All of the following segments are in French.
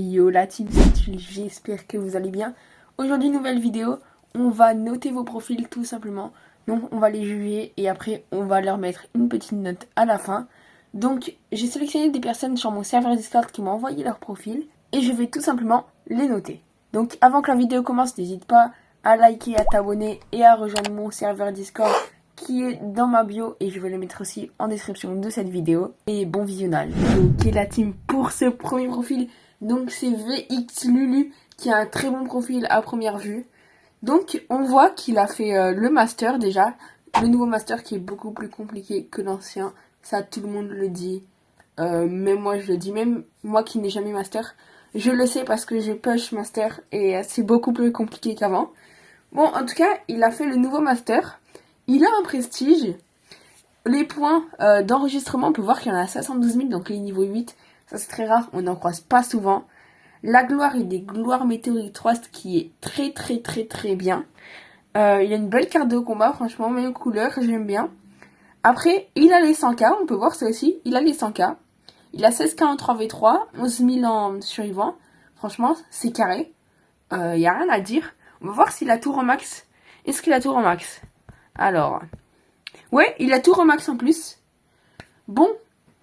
Yo la team, j'espère que vous allez bien. Aujourd'hui, nouvelle vidéo, on va noter vos profils tout simplement. Donc on va les juger et après on va leur mettre une petite note à la fin. Donc j'ai sélectionné des personnes sur mon serveur Discord qui m'ont envoyé leur profil et je vais tout simplement les noter. Donc avant que la vidéo commence, n'hésite pas à liker, à t'abonner et à rejoindre mon serveur Discord qui est dans ma bio et je vais le mettre aussi en description de cette vidéo. Et bon visionnage. Ok la team, pour ce premier profil, donc c'est VX Lulu qui a un très bon profil à première vue. Donc on voit qu'il a fait le master déjà. Le nouveau master qui est beaucoup plus compliqué que l'ancien. Ça tout le monde le dit. Même moi je le dis. Même moi qui n'ai jamais master. Je le sais parce que j'ai push master et c'est beaucoup plus compliqué qu'avant. Bon en tout cas il a fait le nouveau master. Il a un prestige. Les points d'enregistrement, on peut voir qu'il y en a 72 000, donc les niveaux 8. Ça c'est très rare, on n'en croise pas souvent. La gloire et des gloires météoriques Trust qui est très bien. Il a une belle carte de combat, franchement, même couleur, j'aime bien. Après, il a les 100k, on peut voir ça aussi, il a les 100k. Il a 16k en 3v3, 11 000 en survivant. Franchement, c'est carré. Il n'y a rien à dire. On va voir s'il a tout en max. Est-ce qu'il a tout en max? Alors, ouais, il a tout en max en plus. Bon,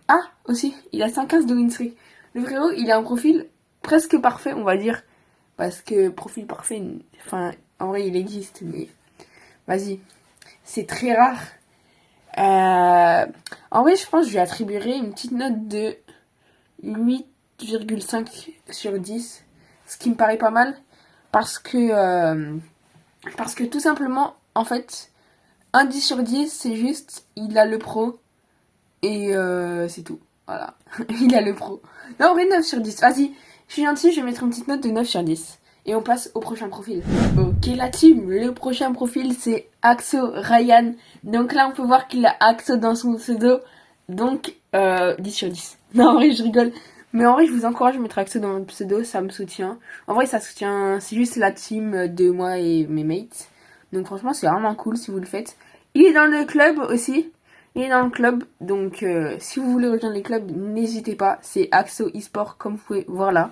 ah, aussi, il a 115 de win streak. Le frérot, il a un profil presque parfait, on va dire. Parce que profil parfait, enfin, en vrai, il existe, mais vas-y. C'est très rare. En vrai, je pense que je lui attribuerai une petite note de 8,5 sur 10. Ce qui me paraît pas mal. Parce que tout simplement, en fait, un 10 sur 10, c'est juste, il a le pro. Et c'est tout. Voilà. Il a le pro. Non, en vrai, 9 sur 10. Vas-y, je suis gentil, je vais mettre une petite note de 9 sur 10. Et on passe au prochain profil. Ok, la team, le prochain profil, c'est Axo Ryan. Donc là, on peut voir qu'il a Axo dans son pseudo. Donc, 10 sur 10. Non, en vrai, je rigole. Mais en vrai, je vous encourage à mettre Axo dans mon pseudo, ça me soutient. En vrai, ça soutient, c'est juste la team de moi et mes mates. Donc franchement, c'est vraiment cool si vous le faites. Il est dans le club aussi. Il est dans le club, donc si vous voulez rejoindre les clubs, n'hésitez pas. C'est Axo eSport, comme vous pouvez voir là.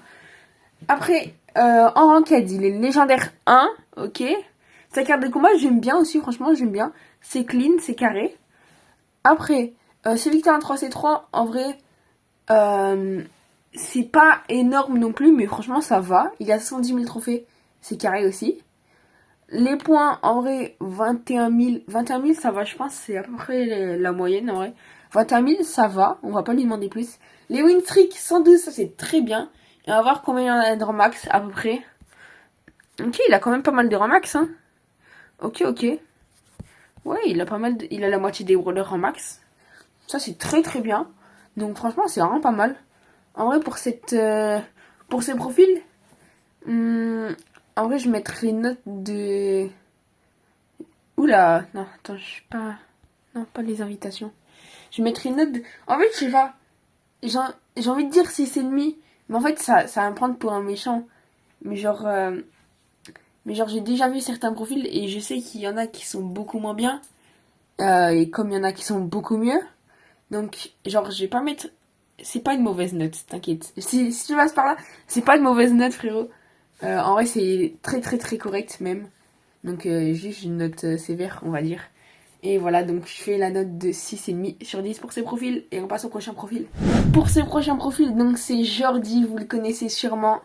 Après, en ranked, il est légendaire 1, ok. Sa carte de combat, j'aime bien aussi, franchement, j'aime bien. C'est clean, c'est carré. Après, ses victoires en 3C3, en vrai, c'est pas énorme non plus, mais franchement, ça va. Il a 110 000 trophées, c'est carré aussi. Les points, en vrai, 21 000, ça va, je pense, c'est à peu près la moyenne, en vrai. 21 000, ça va, on va pas lui demander plus. Les win streak, 112, ça c'est très bien. Et on va voir combien il y en a de remax, à peu près. Ok, il a quand même pas mal de remax, hein. Ok. Ouais, il a pas mal il a la moitié des brawlers en max. Ça c'est très bien. Donc franchement, c'est vraiment pas mal. En vrai, pour pour ces profils, en vrai, je mettrais une note de... Oula, non, attends, je suis pas... Non, pas les invitations. Je mettrai une note de... En fait, je sais pas. J'ai envie de dire 6,5. Mais en fait, ça va me prendre pour un méchant. Mais genre... j'ai déjà vu certains profils et je sais qu'il y en a qui sont beaucoup moins bien. Et comme il y en a qui sont beaucoup mieux. Donc, genre, je vais pas mettre... C'est pas une mauvaise note, t'inquiète. Si tu passes par là, c'est pas une mauvaise note, frérot. En vrai, c'est très correct, même. Donc, juste une note sévère, on va dire. Et voilà, donc je fais la note de 6,5 sur 10 pour ces profils. Et on passe au prochain profil. Pour ce prochain profil, donc c'est Jordi, vous le connaissez sûrement.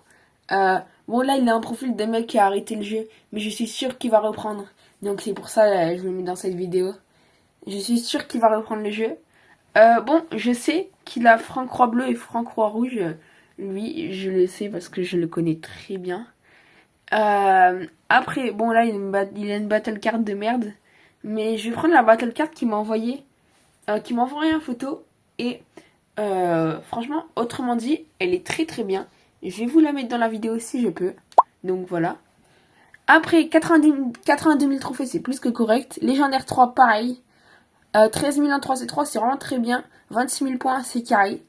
Bon là, il a un profil de mec qui a arrêté le jeu. Mais je suis sûre qu'il va reprendre. Donc c'est pour ça je le mets dans cette vidéo. Je suis sûre qu'il va reprendre le jeu. Bon, je sais qu'il a Franck Croix Bleu et Franck Croix Rouge. Lui, je le sais parce que je le connais très bien. Après, bon là, il a une battle card de merde. Mais je vais prendre la battle card qui m'a envoyé en photo. Et franchement, autrement dit, elle est très bien. Je vais vous la mettre dans la vidéo si je peux. Donc voilà. Après, 82 000 trophées, c'est plus que correct. Légendaire 3, pareil. 13 000 en 3C3, c'est vraiment très bien. 26 000 points, c'est carré.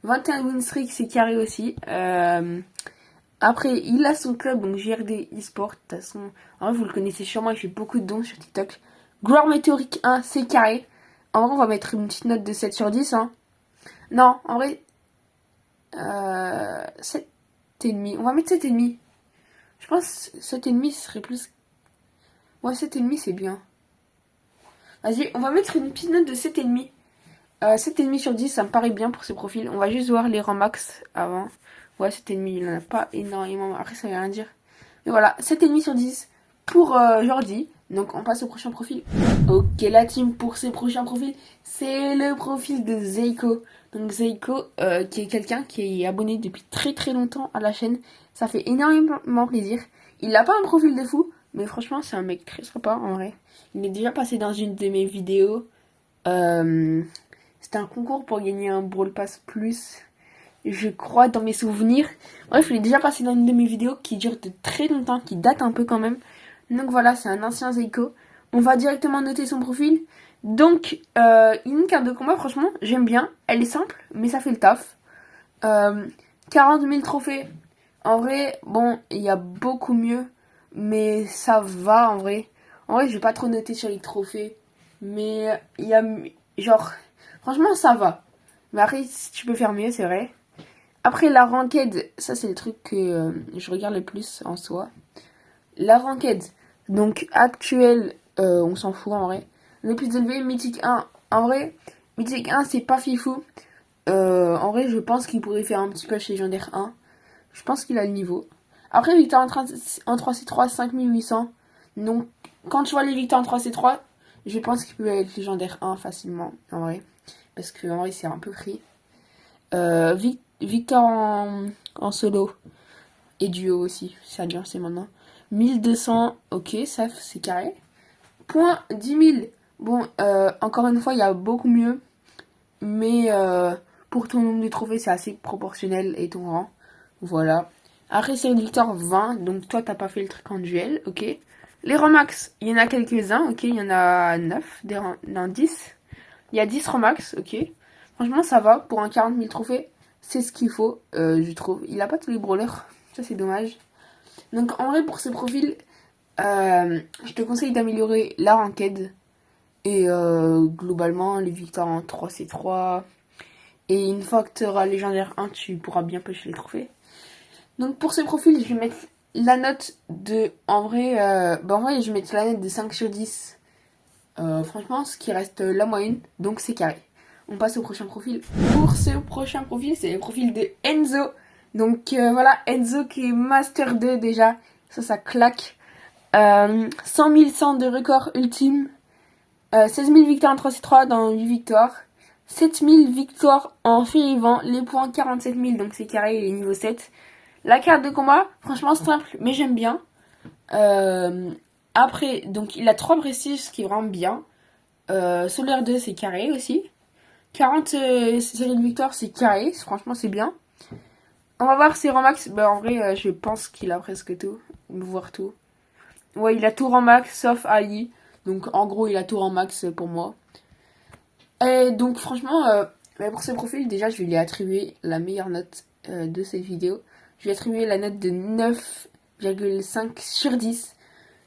21 win streak, c'est carré aussi. Après, il a son club, donc JRD eSport. De toute façon, en vrai, vous le connaissez sûrement, il fait beaucoup de dons sur TikTok. Gloire météorique 1, c'est carré. En vrai, on va mettre une petite note de 7 sur 10. Hein. Non, en vrai, 7. 7,5. On va mettre 7,5. Je pense 7,5 serait plus... Ouais, 7,5 c'est bien. Vas-y, on va mettre une petite note de 7,5. 7,5 sur 10, ça me paraît bien pour ce profil. On va juste voir les rangs max avant. Ouais, 7,5, il n'en a pas énormément. Après, ça veut rien dire. Mais voilà, 7,5 sur 10 pour Jordi. Donc, on passe au prochain profil. Ok, la team, pour ce prochain profil, c'est le profil de Zeiko. Donc, Zeiko, qui est quelqu'un qui est abonné depuis très très longtemps à la chaîne. Ça fait énormément plaisir. Il n'a pas un profil de fou, mais franchement, c'est un mec très sympa en vrai. Il est déjà passé dans une de mes vidéos. C'était un concours pour gagner un Brawl Pass Plus, je crois, dans mes souvenirs. Bref, il est déjà passé dans une de mes vidéos qui dure de très longtemps, qui date un peu quand même. Donc voilà, c'est un ancien Zeiko. On va directement noter son profil. Donc, une carte de combat, franchement, j'aime bien. Elle est simple, mais ça fait le taf. 40 000 trophées. En vrai, bon, il y a beaucoup mieux, mais ça va en vrai. En vrai, je vais pas trop noter sur les trophées, mais il y a genre... Franchement, ça va. Mais après, tu peux faire mieux, c'est vrai. Après, la ranked, ça c'est le truc que je regarde le plus en soi. La ranked, donc actuelle, on s'en fout en vrai. Le plus élevé, Mythique 1. En vrai, Mythique 1, c'est pas fifou. En vrai, je pense qu'il pourrait faire un petit peu légendaire 1. Je pense qu'il a le niveau. Après, victoire en 3C3, 5800. Donc, quand tu vois les victoires en 3C3, je pense qu'il peut être légendaire 1 facilement, en vrai. Parce que en vrai, c'est un peu free. Victor en solo. Et duo aussi. Ça vient, c'est maintenant. 1200, ok, ça c'est carré. Point 10 000. Bon, encore une fois, il y a beaucoup mieux. Mais pour ton nombre de trophées, c'est assez proportionnel et ton rang. Voilà. Après, c'est Victor 20. Donc, toi, t'as pas fait le truc en duel, ok. Les rangs max, il y en a quelques-uns, ok. Il y en a 9, non, 10. Il y a 10 rangs max, ok. Franchement, ça va. Pour un 40 000 trophées, c'est ce qu'il faut, je trouve. Il a pas tous les brawlers. Ça, c'est dommage. Donc, en vrai, pour ce profil, je te conseille d'améliorer la ranked. Et globalement, les victoires en 3C3. Et une fois que tu auras légendaire 1, tu pourras bien pêcher les trophées. Donc pour ce profil, je vais mettre la note de... En vrai, je vais mettre la note de 5 sur 10. Franchement, ce qui reste la moyenne. Donc c'est carré. On passe au prochain profil. Pour ce prochain profil, c'est le profil de Enzo. Donc voilà, Enzo qui est Master 2 déjà. Ça claque. 100 100 de record ultime. 16 000 victoires en 3C3 dans 8 victoires. 7000 victoires en fait vivant, les points 47 000, donc c'est carré, il est niveau 7. La carte de combat, franchement simple, mais j'aime bien. Après, donc il a 3 prestiges, ce qui est vraiment bien. Solaire 2, c'est carré aussi. 40 séries de victoire, c'est carré, franchement c'est bien. On va voir ses rangs max. En vrai, je pense qu'il a presque tout, voire tout. Ouais, il a tout rang max, sauf AI. Donc en gros, il a tout rang max pour moi. Et donc franchement, pour ce profil, déjà je vais lui attribuer la meilleure note de cette vidéo. Je vais attribuer la note de 9,5 sur 10.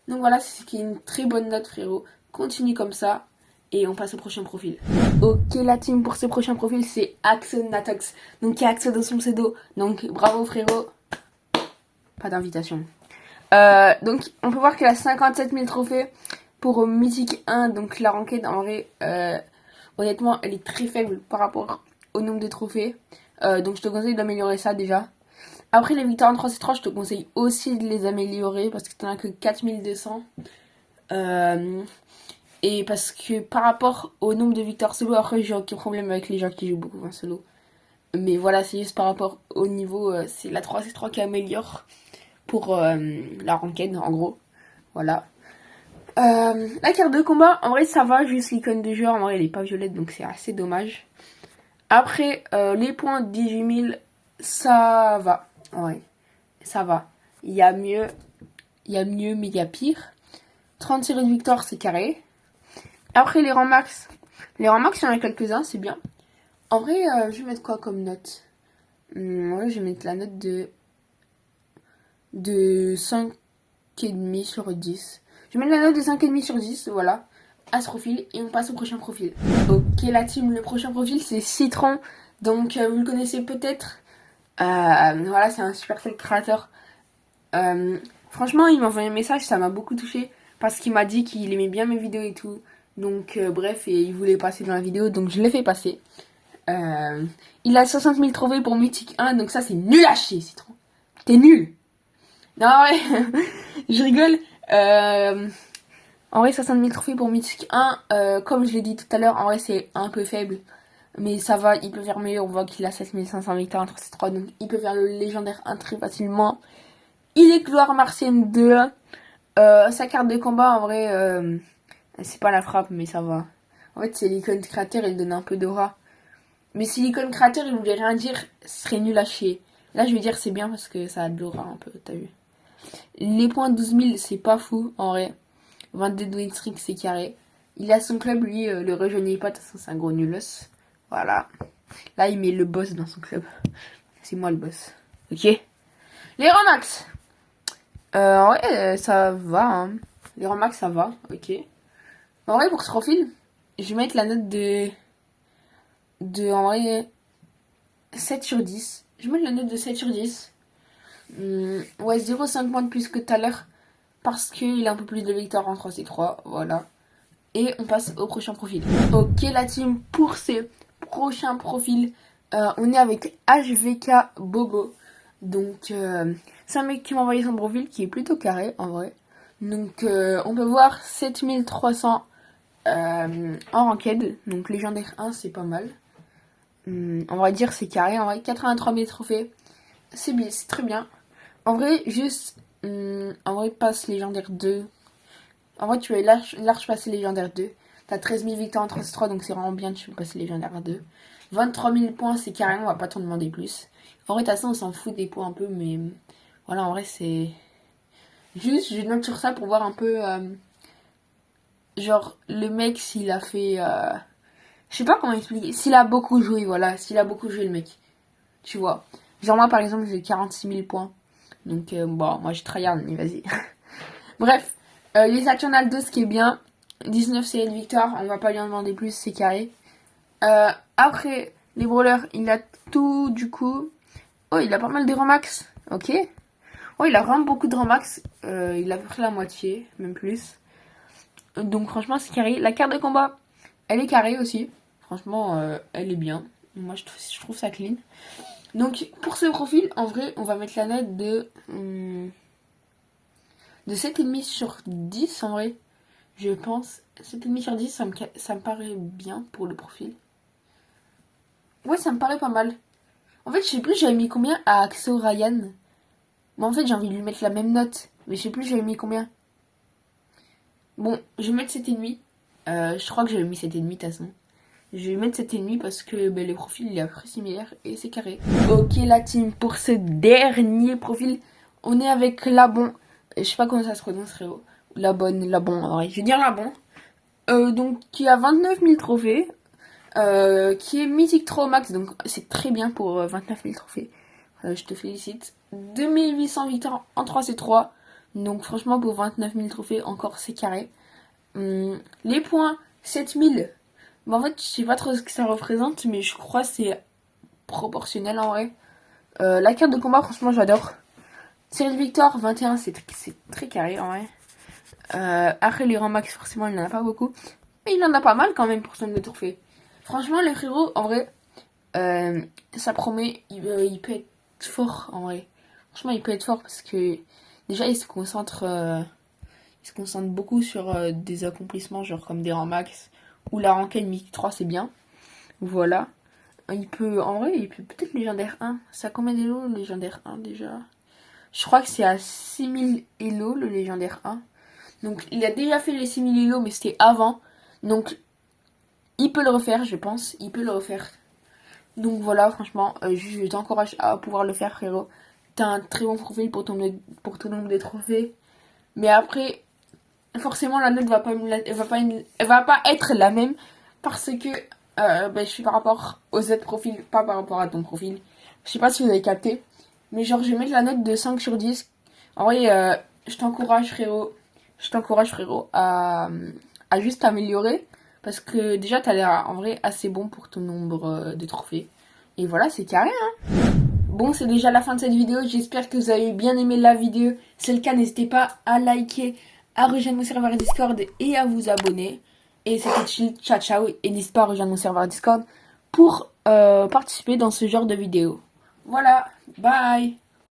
Donc voilà, c'est une très bonne note frérot. Continue comme ça et on passe au prochain profil. Ok la team, pour ce prochain profil c'est Axonatox. Donc il y a Axo dans son pseudo. Donc bravo frérot. Pas d'invitation. Donc on peut voir qu'il a 57 000 trophées pour Mythique 1. Donc la ranked en vrai... honnêtement, elle est très faible par rapport au nombre de trophées. Donc je te conseille d'améliorer ça déjà. Après les victoires en 3C3, je te conseille aussi de les améliorer parce que tu n'en as que 4200. Et parce que par rapport au nombre de victoires solo, après j'ai aucun problème avec les gens qui jouent beaucoup en solo. Mais voilà, c'est juste par rapport au niveau, c'est la 3C3 qui améliore pour la ranked en gros. Voilà. La carte de combat, en vrai ça va, juste l'icône de joueur, en vrai elle est pas violette donc c'est assez dommage. Après les points 18 000, ça va, ouais, ça va. Il y a mieux, mais il y a pire. 30 séries de victoire, c'est carré. Après les rangs max, il y en a quelques-uns, c'est bien. En vrai, je vais mettre quoi comme note? En vrai, je vais mettre la note de 5,5 sur 10. Je mets la note de 5,5 sur 10, voilà, à ce profil, et on passe au prochain profil. Ok la team, le prochain profil c'est Citron, donc vous le connaissez peut-être, Voilà, c'est un Supercell créateur. Franchement, il m'a envoyé un message, ça m'a beaucoup touché parce qu'il m'a dit qu'il aimait bien mes vidéos et tout. Donc, bref, et il voulait passer dans la vidéo, donc je l'ai fait passer. Il a 60 000 trophées pour Mythique 1, donc ça, c'est nul à chier, Citron. T'es nul. Non, ouais, je rigole. En vrai, 60 000 trophées pour Mythique 1, comme je l'ai dit tout à l'heure, en vrai, c'est un peu faible. Mais ça va, il peut faire mieux. On voit qu'il a 7500 victoires entre ces trois, donc il peut faire le légendaire 1 très facilement. Il est gloire martienne 2. Sa carte de combat, en vrai, c'est pas la frappe, mais ça va. En fait, c'est l'icône créateur, il donne un peu d'aura. Mais si l'icône créateur, il voulait rien dire, ce serait nul à chier. Là, je veux dire, c'est bien parce que ça a de l'aura un peu, t'as vu. Les points 12 000, c'est pas fou, en vrai. 22 de win streak, c'est carré. Il a son club, lui, le rejoignez pas, de toute façon, c'est un gros nulos. Voilà. Là, il met le boss dans son club. C'est moi le boss. Ok. Les Romax. En vrai, ça va. Hein. Les Romax, ça va. Ok. En vrai, pour ce profil, je vais mettre la note en vrai, 7 sur 10. Je vais mettre la note de 7 sur 10. Ouais, 0,5 points de plus que tout à l'heure. Parce qu'il a un peu plus de victoires en 3C3. Voilà. Et on passe au prochain profil. Ok, la team, pour ces prochains profils, on est avec HVK Bobo. Donc, c'est un mec qui m'a envoyé son profil qui est plutôt carré en vrai. Donc, on peut voir 7300 en ranked. Donc, légendaire 1, c'est pas mal. On va dire c'est carré. En vrai, 83 000 trophées. C'est bien, c'est très bien. En vrai, juste. En vrai, passe légendaire 2. En vrai, tu es large passer légendaire 2. T'as 13 000 victoires en 3 donc c'est vraiment bien, tu peux passer légendaire 2. 23 000 points, c'est carré, on va pas t'en demander plus. En vrai, de toute façon, on s'en fout des points un peu, mais voilà, en vrai, c'est. Juste, je note sur ça pour voir un peu. Genre, le mec, s'il a fait. Je sais pas comment expliquer. S'il a beaucoup joué, voilà, s'il a beaucoup joué, le mec. Tu vois. Genre, moi, par exemple, j'ai 46 000 points. Donc, bon, moi, je tryhard, mais vas-y. Bref, les Saturnales 2, ce qui est bien. 19 séries de victoire, on va pas lui en demander plus, c'est carré. Après, les brawlers, il a tout du coup. Oh, il a pas mal de Romax, ok. Oh, il a vraiment beaucoup de Romax. Il a à peu près la moitié, même plus. Donc franchement, c'est carré. La carte de combat, elle est carrée aussi. Franchement, elle est bien. Moi, je trouve ça clean. Donc, pour ce profil, en vrai, on va mettre la note de 7,5 sur 10, en vrai. Je pense. 7,5 sur 10, ça me paraît bien pour le profil. Ouais, ça me paraît pas mal. En fait, je sais plus, j'avais mis combien à Axo Ryan. Mais en fait, j'ai envie de lui mettre la même note. Mais je sais plus, j'avais mis combien. Bon, je vais mettre 7,5. Je crois que j'avais mis 7,5 de toute façon. Je vais mettre 7,5 parce que les profils, il est à peu près similaire et c'est carré. Ok, la team, pour ce dernier profil, on est avec Labon. Je sais pas comment ça se prononce, frérot. Labon, en vrai. Je vais dire Labon. Donc, qui a 29 000 trophées. Qui est Mythique 3 max, donc c'est très bien pour 29 000 trophées. Je te félicite. 2800 victoires en 3C3. Donc franchement pour 29 000 trophées, encore c'est carré. Les points, 7000. Bon, en fait, je sais pas trop ce que ça représente, mais je crois que c'est proportionnel en vrai. La carte de combat, franchement, j'adore. Série de victoire, 21, c'est très carré en vrai. Après les rangs max, forcément, il n'en a pas beaucoup. Mais il en a pas mal quand même pour son de trophées. Franchement, le frérot, en vrai, ça promet, il peut être fort, en vrai. Franchement, il peut être fort parce que déjà, il se concentre beaucoup sur des accomplissements, genre comme des rangs max ou la ranked mythique 3, c'est bien. Voilà. Il peut, en vrai, il peut peut-être légendaire 1. Ça a combien d'élo le légendaire 1 déjà? Je crois que c'est à 6000 élo le légendaire 1. Donc, il a déjà fait les 6000 élo, mais c'était avant. Donc, il peut le refaire, je pense. Il peut le refaire. Donc voilà, franchement, je t'encourage à pouvoir le faire, frérot. T'as un très bon profil pour ton nombre de trophées. Mais après, forcément, la note elle va pas être la même. Parce que je suis par rapport aux autres profils, pas par rapport à ton profil. Je sais pas si vous avez capté. Mais genre, je vais mettre la note de 5 sur 10. En vrai, je t'encourage, frérot. À juste t'améliorer. Parce que déjà, t'as l'air en vrai assez bon pour ton nombre de trophées. Et voilà, c'est carré, hein. Bon, c'est déjà la fin de cette vidéo. J'espère que vous avez bien aimé la vidéo. Si c'est le cas, n'hésitez pas à liker, à rejoindre mon serveur Discord et à vous abonner. Et c'était chill, ciao ciao. Et n'hésitez pas à rejoindre mon serveur Discord pour participer dans ce genre de vidéo. Voilà, bye.